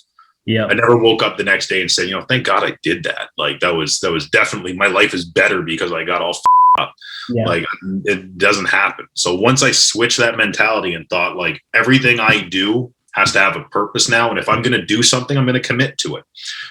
Yeah. I never woke up the next day and said, thank God I did that. Like, that was definitely, my life is better because I got all up. Yeah. Like, it doesn't happen. So once I switched that mentality and thought, like, everything I do has to have a purpose now. And if I'm going to do something, I'm going to commit to it.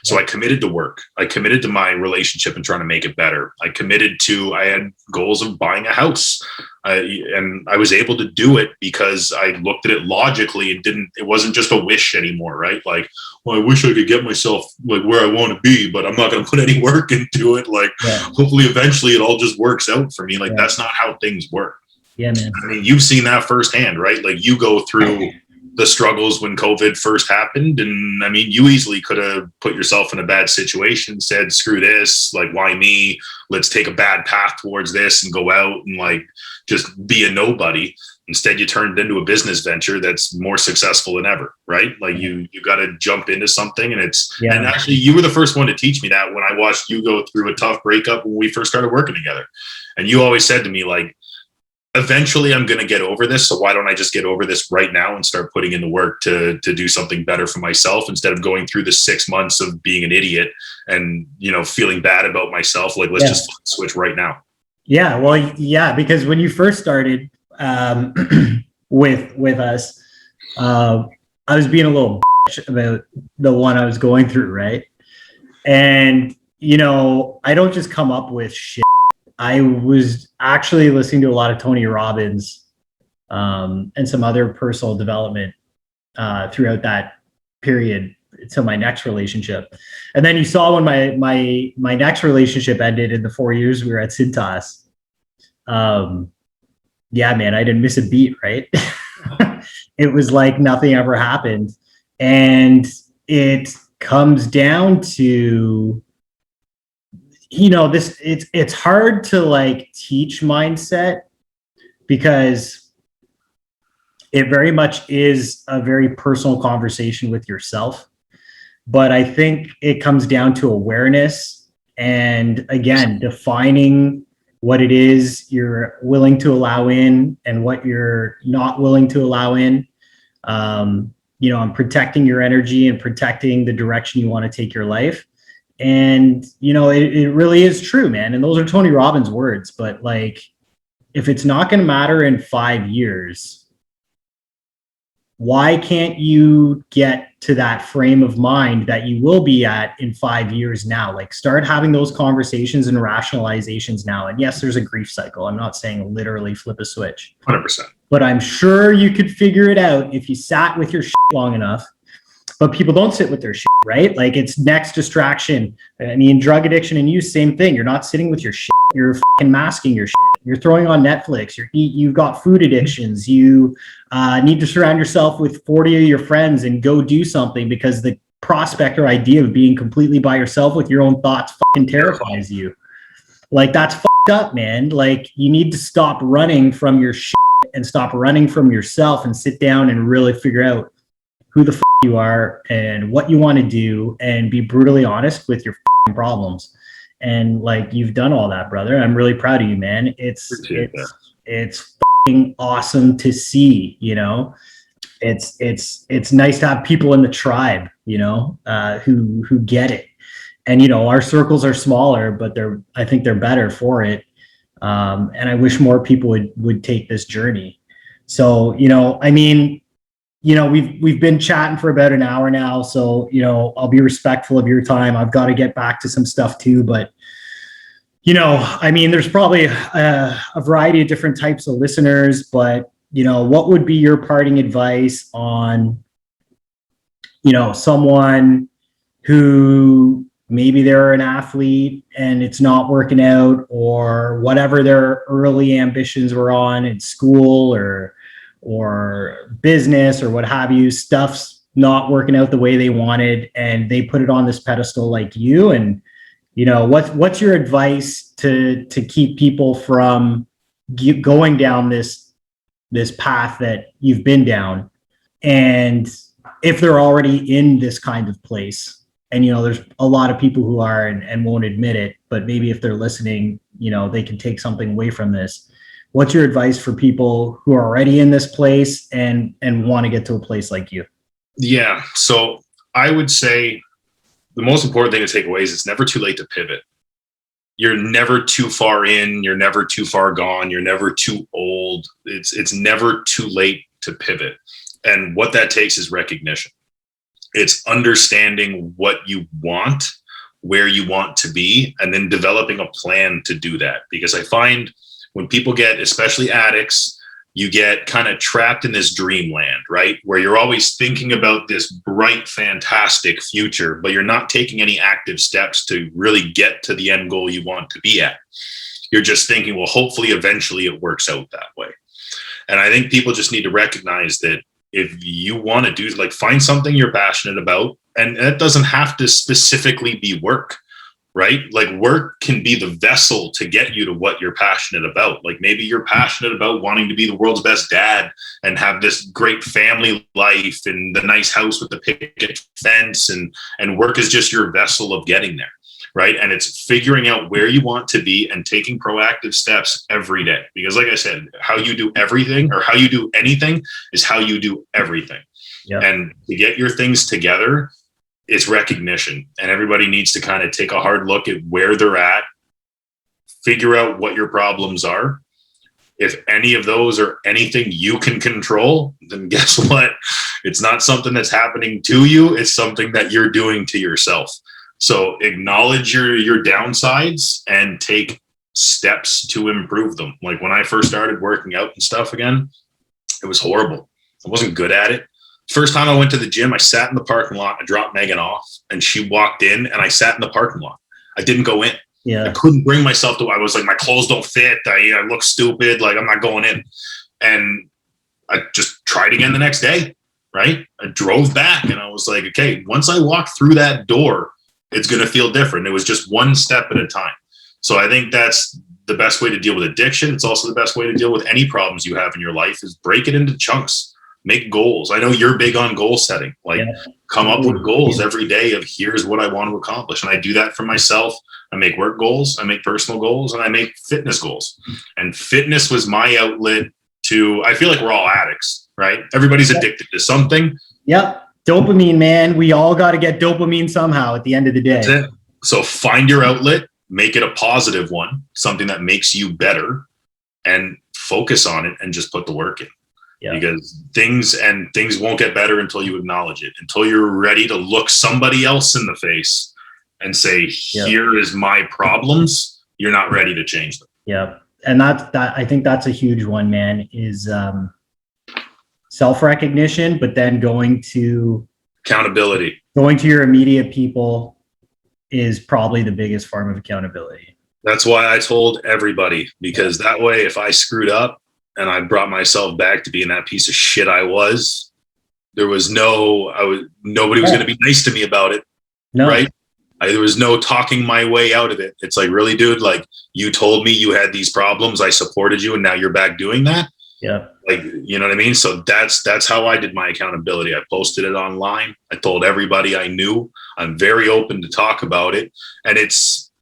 So I committed to work. I committed to my relationship and trying to make it better. I had goals of buying a house. And I was able to do it because I looked at it logically and it wasn't just a wish anymore, right? Like, well, I wish I could get myself like where I want to be, but I'm not going to put any work into it. Like, hopefully eventually it all just works out for me. Like, that's not how things work. Yeah, man. I mean, you've seen that firsthand, right? Like, you go through the struggles when COVID first happened. And I mean, you easily could have put yourself in a bad situation, said, screw this, like, why me? Let's take a bad path towards this and go out and like just be a nobody. Instead, you turned into a business venture that's more successful than ever, right? Like, you got to jump into something. And and actually you were the first one to teach me that when I watched you go through a tough breakup when we first started working together. And you always said to me, like, eventually I'm going to get over this. So why don't I just get over this right now and start putting in the work to do something better for myself instead of going through the 6 months of being an idiot and, feeling bad about myself. Like, let's just switch right now. Yeah. Well, yeah, because when you first started with us, I was being a little bitch about the one I was going through. Right. And, I don't just come up with shit. I was actually listening to a lot of Tony Robbins and some other personal development throughout that period to my next relationship. And then you saw when my next relationship ended in the 4 years we were at Cintas. Yeah, man, I didn't miss a beat, right? It was like nothing ever happened. And it comes down to, this it's hard to like teach mindset because it very much is a very personal conversation with yourself. But I think it comes down to awareness and, again, defining what it is you're willing to allow in and what you're not willing to allow in. And protecting your energy and protecting the direction you want to take your life. And, it really is true, man. And those are Tony Robbins' words. But like, if it's not going to matter in 5 years, why can't you get to that frame of mind that you will be at in 5 years now? Like, start having those conversations and rationalizations now. And yes, there's a grief cycle. I'm not saying literally flip a switch. 100%. But I'm sure you could figure it out if you sat with your shit long enough. But people don't sit with their shit, right? Like, it's next distraction. I mean, drug addiction and use, same thing. You're not sitting with your shit. You're fucking masking your shit. You're throwing on Netflix. You've got food addictions. You need to surround yourself with 40 of your friends and go do something because the prospect or idea of being completely by yourself with your own thoughts fucking terrifies you. Like, that's fucked up, man. Like, you need to stop running from your shit and stop running from yourself and sit down and really figure out who the you are and what you want to do and be brutally honest with your problems. And like, you've done all that, brother. I'm really proud of you, man. It's fucking awesome to see. It's nice to have people in the tribe, who get it. And our circles are smaller, but I think they're better for it. And I wish more people would take this journey. So, we've been chatting for about an hour now, so I'll be respectful of your time. I've got to get back to some stuff too, but there's probably a variety of different types of listeners, but what would be your parting advice on someone who maybe they're an athlete and it's not working out, or whatever their early ambitions were on in school or business or what have you, stuff's not working out the way they wanted, and they put it on this pedestal like you. And what's your advice to keep people from going down this path that you've been down? And if they're already in this kind of place, and there's a lot of people who are and won't admit it, but maybe if they're listening, they can take something away from this. What's your advice for people who are already in this place and want to get to a place like you? Yeah. So I would say the most important thing to take away is it's never too late to pivot. You're never too far in. You're never too far gone. You're never too old. It's never too late to pivot. And what that takes is recognition. It's understanding what you want, where you want to be, and then developing a plan to do that. Because I find when people get, especially addicts, you get kind of trapped in this dreamland, right? Where you're always thinking about this bright, fantastic future, but you're not taking any active steps to really get to the end goal you want to be at. You're just thinking, well, hopefully, eventually it works out that way. And I think people just need to recognize that if you want to do, like, find something you're passionate about, and that doesn't have to specifically be work. Right? Like, work can be the vessel to get you to what you're passionate about. Like, maybe you're passionate about wanting to be the world's best dad and have this great family life and the nice house with the picket fence, and work is just your vessel of getting there. Right? And it's figuring out where you want to be and taking proactive steps every day. Because like I said, how you do everything or how you do anything is how you do everything. Yep. And to get your things together, it's recognition, and everybody needs to kind of take a hard look at where they're at, figure out what your problems are. If any of those are anything you can control, then guess what? It's not something that's happening to you. It's something that you're doing to yourself. So acknowledge your downsides and take steps to improve them. Like, when I first started working out and stuff again, it was horrible. I wasn't good at it. First time I went to the gym, I sat in the parking lot. I dropped Megan off and she walked in and I sat in the parking lot. I didn't go in. I Yeah. couldn't bring myself to, I was like, my clothes don't fit. I look stupid. Like I'm not going in. And I just tried again the next day. Right. I drove back and I was like, okay, once I walk through that door, it's going to feel different. It was just one step at a time. So I think that's the best way to deal with addiction. It's also the best way to deal with any problems you have in your life is break it into chunks, make goals. I know you're big on goal setting, like come up with goals every day of here's what I want to accomplish. And I do that for myself. I make work goals, I make personal goals, and I make fitness goals. And fitness was my outlet to, I feel like we're all addicts, right? Everybody's addicted to something. Yep. Dopamine, man. We all got to get dopamine somehow at the end of the day. That's it. So find your outlet, make it a positive one, something that makes you better, and focus on it and just put the work in. Yeah. Because things won't get better until you acknowledge it, until you're ready to look somebody else in the face and say, here is my problems. You're not ready to change them. Yeah. And I think that's a huge one, man, is self-recognition, but then going to accountability. Going to your immediate people is probably the biggest form of accountability. That's why I told everybody, because that way, if I screwed up and I brought myself back to being that piece of shit I was, nobody was going to be nice to me about it. No. Right. There was no talking my way out of it. It's like, really, dude, like you told me you had these problems. I supported you and now you're back doing that. Yeah. Like, you know what I mean? So that's how I did my accountability. I posted it online. I told everybody I knew. I'm very open to talk about it. And it's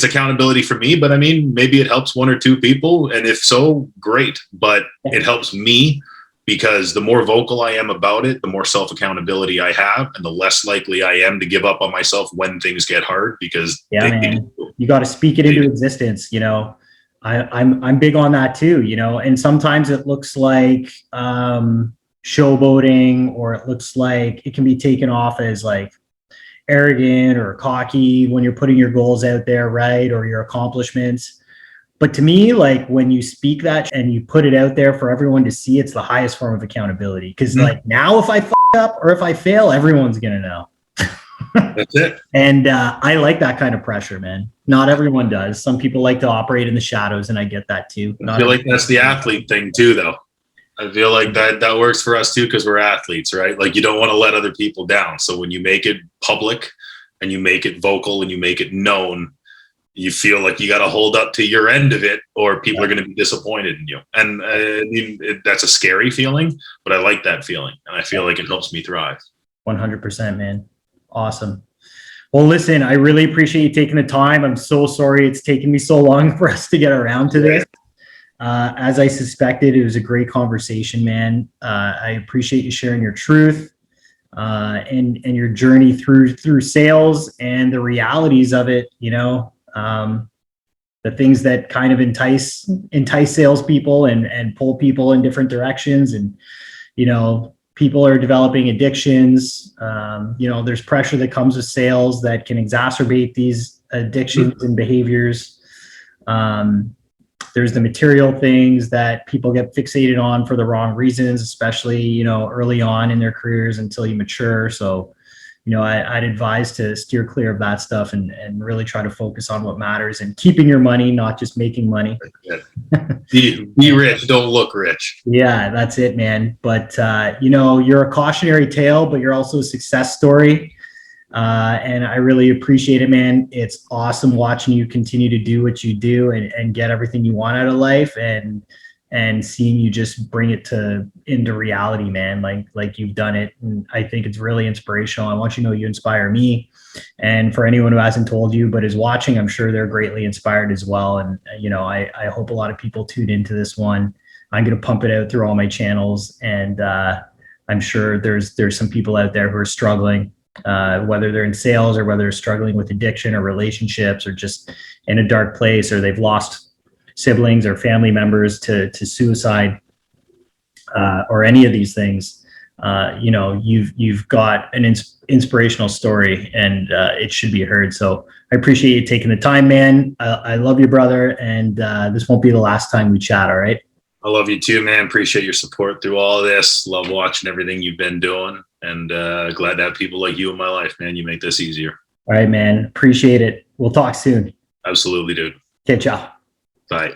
accountability for me, but I mean, maybe it helps one or two people. And if so, great. But it helps me because the more vocal I am about it, the more self-accountability I have and the less likely I am to give up on myself when things get hard because you got to speak it into existence, you know. I'm big on that too, you know, and sometimes it looks like showboating, or it looks like it can be taken off as like arrogant or cocky when you're putting your goals out there, right? Or your accomplishments. But to me, like when you speak that and you put it out there for everyone to see, it's the highest form of accountability. Because like now if I f up or if I fail, everyone's going to know. That's it. And I like that kind of pressure, man. Not everyone does. Some people like to operate in the shadows, and I get that too. I feel like that's the athlete thing too, though. I feel like that works for us too because we're athletes, right? Like you don't want to let other people down. So when you make it public and you make it vocal and you make it known, you feel like you got to hold up to your end of it or people are going to be disappointed in you. And I mean, that's a scary feeling, but I like that feeling. And I feel like it helps me thrive. 100%, man. Awesome. Well, listen, I really appreciate you taking the time. I'm so sorry it's taken me so long for us to get around to this. As I suspected, it was a great conversation, man. I appreciate you sharing your truth and your journey through sales and the realities of it, you know, the things that kind of entice salespeople and pull people in different directions. And, you know, people are developing addictions. You know, there's pressure that comes with sales that can exacerbate these addictions and behaviors. There's the material things that people get fixated on for the wrong reasons, especially, you know, early on in their careers until you mature. So, you know, I'd advise to steer clear of that stuff and really try to focus on what matters and keeping your money, not just making money. Be rich, don't look rich. Yeah, that's it, man. But, you know, you're a cautionary tale, but you're also a success story. And I really appreciate it, man. It's awesome watching you continue to do what you do and get everything you want out of life and seeing you just bring it into reality, man, like you've done it. And I think it's really inspirational. I want you to know you inspire me. And for anyone who hasn't told you, but is watching, I'm sure they're greatly inspired as well. And, you know, I hope a lot of people tune into this one. I'm going to pump it out through all my channels. And I'm sure there's some people out there who are struggling, whether they're in sales or whether they're struggling with addiction or relationships or just in a dark place, or they've lost siblings or family members to suicide, or any of these things. You know, you've got an inspirational story, and it should be heard. So I appreciate you taking the time, man. I love you, brother, and this won't be the last time we chat. All right. I love you too, man. Appreciate your support through all of this. Love watching everything you've been doing, and glad to have people like you in my life, man. You make this easier. All right, man. Appreciate it. We'll talk soon. Absolutely, dude. Okay, ciao. Bye.